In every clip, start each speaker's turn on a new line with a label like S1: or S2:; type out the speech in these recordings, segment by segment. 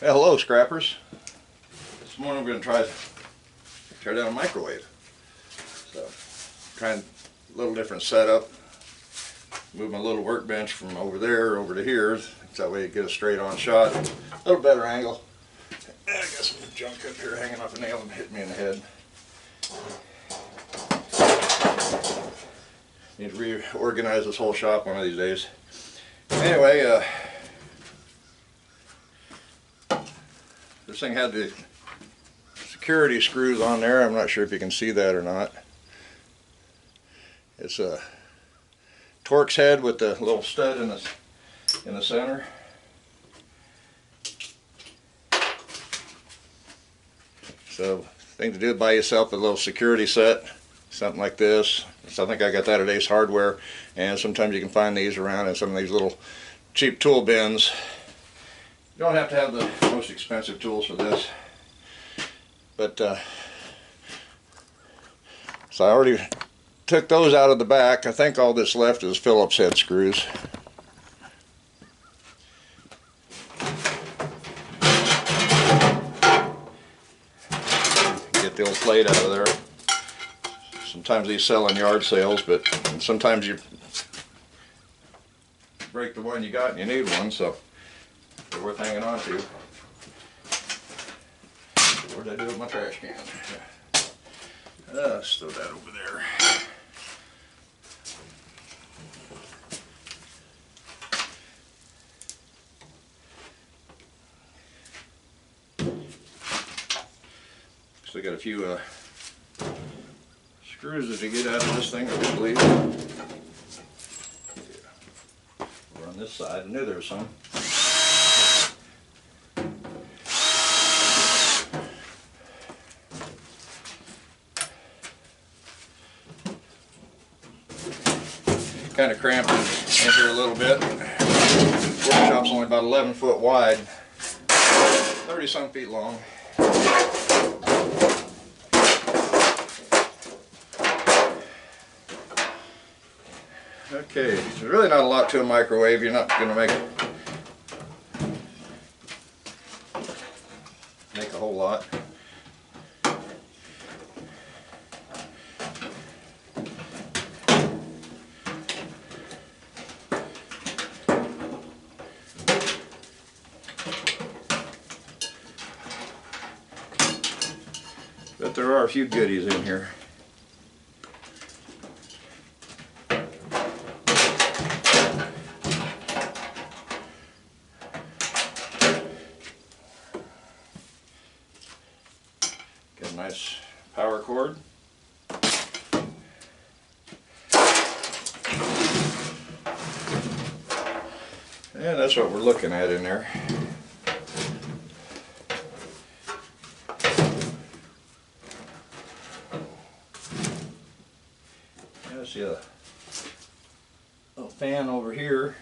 S1: Hello, scrappers. This morning we're going to try to tear down a microwave. So, trying a little different setup. Move my little workbench from over there over to here, so that way you get a straight on shot. A little better angle. And I got some junk up here hanging off a nail and hit me in the head. Need to reorganize this whole shop one of these days. Anyway, this thing had the security screws on there. I'm not sure if you can see that or not. It's a Torx head with the little stud in the center. So, thing to do it by yourself, a little security set, something like this. So I think I got that at Ace Hardware, and sometimes you can find these around in some of these little cheap tool bins. You don't have to have the most expensive tools for this, but so I already took those out of the back. I think all that's left is Phillips head screws. Get the old plate out of there. Sometimes these sell in yard sales, but sometimes you break the one you got and you need one, so they're worth hanging on to. What did I do with my trash can? Let's throw that over there. Still got a few screws to get out of this thing, I believe. Yeah. Over on this side, I knew there was some. Kind of cramped in here a little bit. Workshop's only about 11 foot wide, 30 some feet long. Okay, there's really not a lot to a microwave. You're not going to make a whole lot. But there are a few goodies in here. Got a nice power cord. And that's what we're looking at in there. See a little fan over here.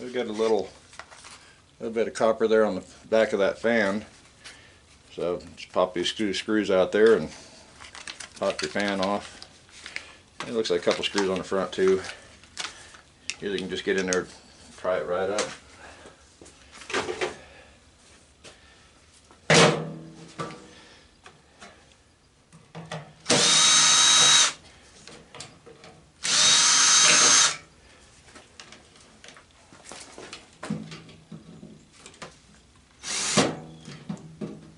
S1: We've got a little bit of copper there on the back of that fan, so just pop these screws out there and pop your fan off. It looks like a couple screws on the front too. Here you can just get in there and pry it right up.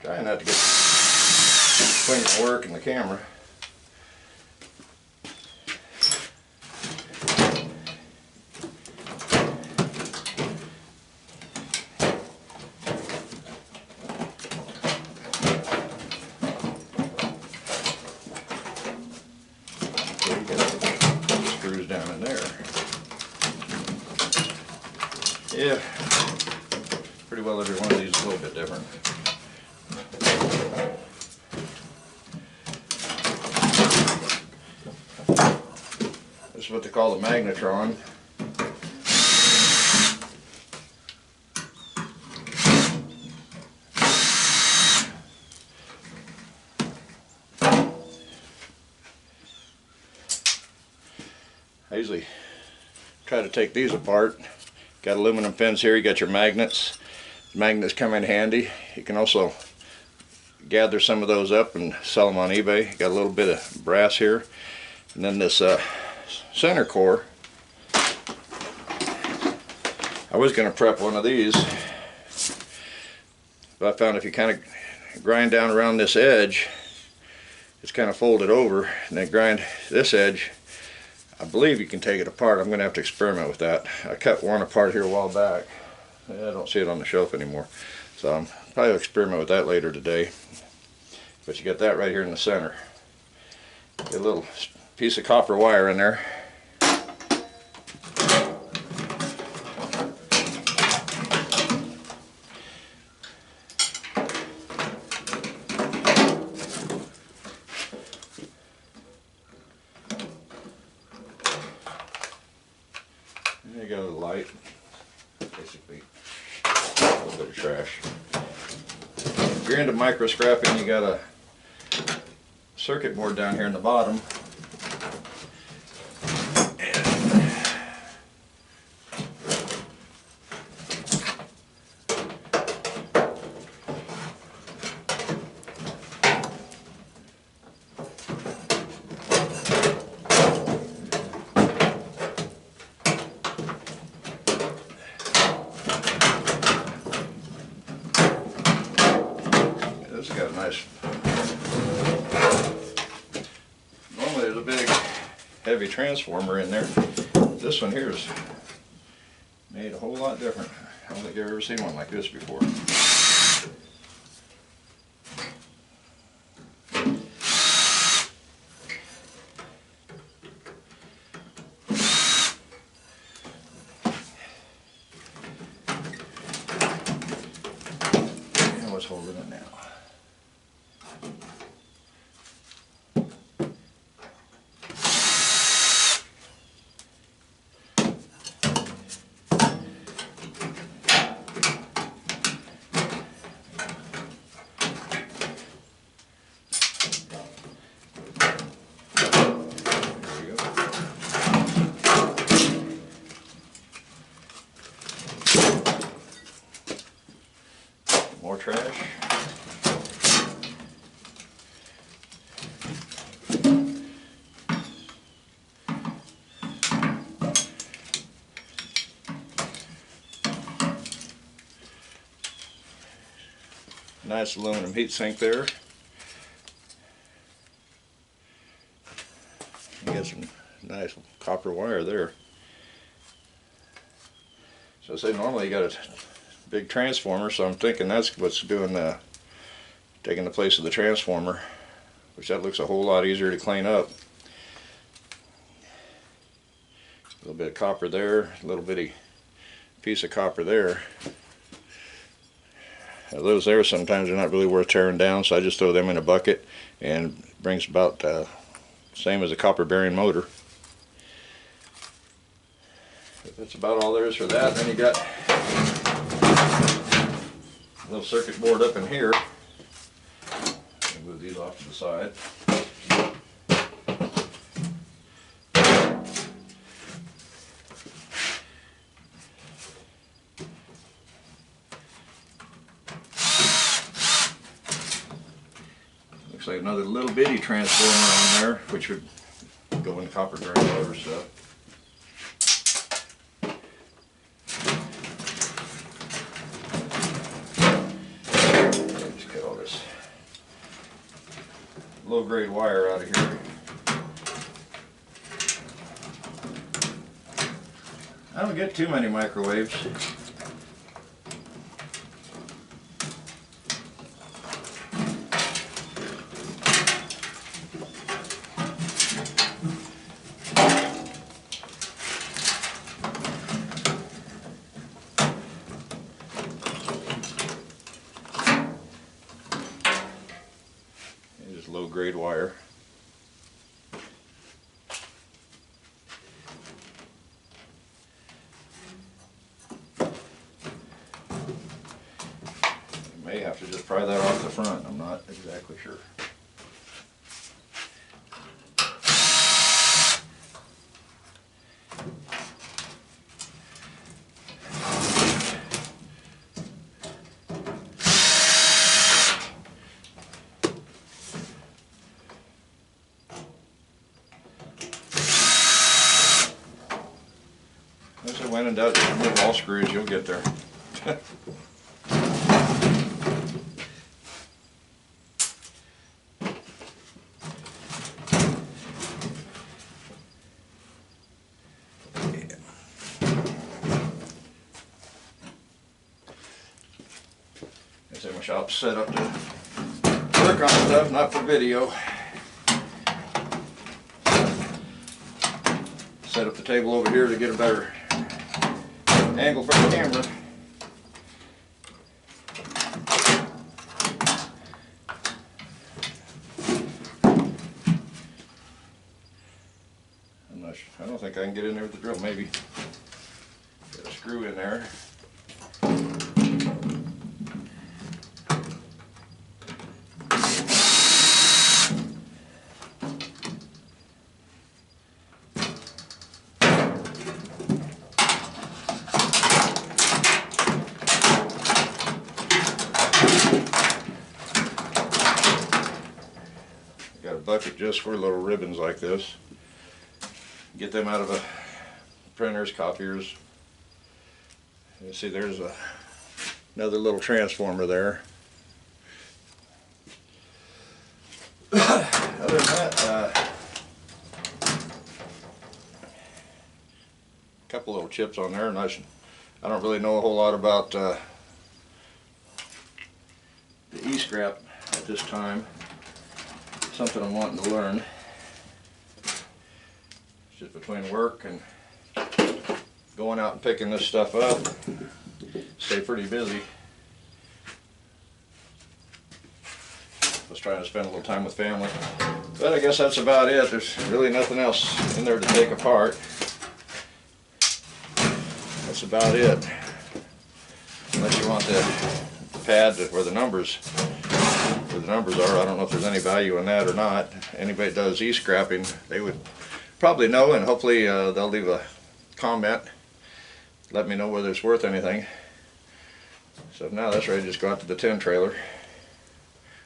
S1: Trying not to get between the work and the camera. Yeah, pretty well every one of these is a little bit different. This is what they call the magnetron. I usually try to take these apart. Got aluminum pins here, you got your magnets. The magnets come in handy. You can also gather some of those up and sell them on eBay. Got a little bit of brass here. And then this center core. I was going to prep one of these, but I found if you kind of grind down around this edge, it's kind of folded over, and then grind this edge, I believe you can take it apart. I'm going to have to experiment with that. I cut one apart here a while back. I don't see it on the shelf anymore. So I'm probably experiment with that later today. But you got that right here in the center. Get a little piece of copper wire in there. There you go, the light. Basically, a little bit of trash. If you're into micro scrapping, you got a circuit board down here in the bottom. This has got a nice, normally there's a big heavy transformer in there. This one here is made a whole lot different. I don't think I've ever seen one like this before. And what's holding it now? More trash. Nice aluminum heat sink there. You got some nice copper wire there. So I say normally you got a big transformer, so I'm thinking that's what's doing taking the place of the transformer, which that looks a whole lot easier to clean up. A little bit of copper there, a little bitty piece of copper there. Now those there sometimes are not really worth tearing down, so I just throw them in a bucket, and it brings about same as a copper bearing motor. But that's about all there is for that. Then you got a little circuit board up in here. Move these off to the side. Looks like another little bitty transformer on there, which would go in the copper bearing motor stuff. Just cut all this low grade wire out of here. I don't get too many microwaves. grade wire. You may have to just pry that off the front, I'm not exactly sure. As I went and does remove all screws, you'll get there. As my shop's set up to work on stuff, not for video. Set up the table over here to get a better angle for the camera. I don't think I can get in there with the drill. Maybe get a screw in there. Got a bucket just for little ribbons like this. Get them out of the printers, copiers. You see there's another little transformer there. Other than that, a couple little chips on there. I don't really know a whole lot about the E-scrap at this time. Something I'm wanting to learn. Just between work and going out and picking this stuff up, stay pretty busy. I was trying to spend a little time with family. But I guess that's about it. There's really nothing else in there to take apart. That's about it. Unless you want the pad where the numbers are. I don't know if there's any value in that or not. Anybody that does e-scrapping, they would probably know, and hopefully they'll leave a comment. Let me know whether it's worth anything. So now that's ready to just go out to the tin trailer,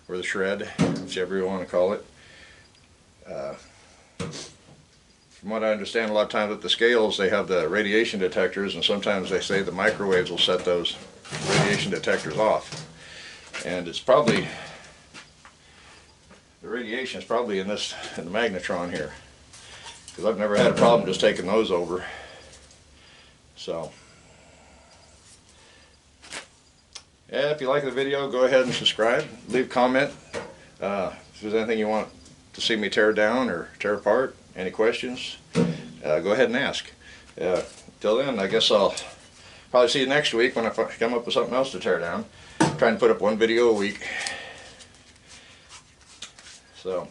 S1: or the shred, whichever you want to call it. From what I understand, a lot of times with the scales they have the radiation detectors, and sometimes they say the microwaves will set those radiation detectors off. And it's probably, the radiation is probably in the magnetron here, because I've never had a problem just taking those over. So yeah, if you like the video, go ahead and subscribe, leave a comment. If there's anything you want to see me tear down or tear apart, any questions, go ahead and ask. Till then, I guess I'll probably see you next week when I come up with something else to tear down. I'm trying to put up one video a week. So,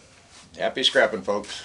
S1: happy scrapping, folks.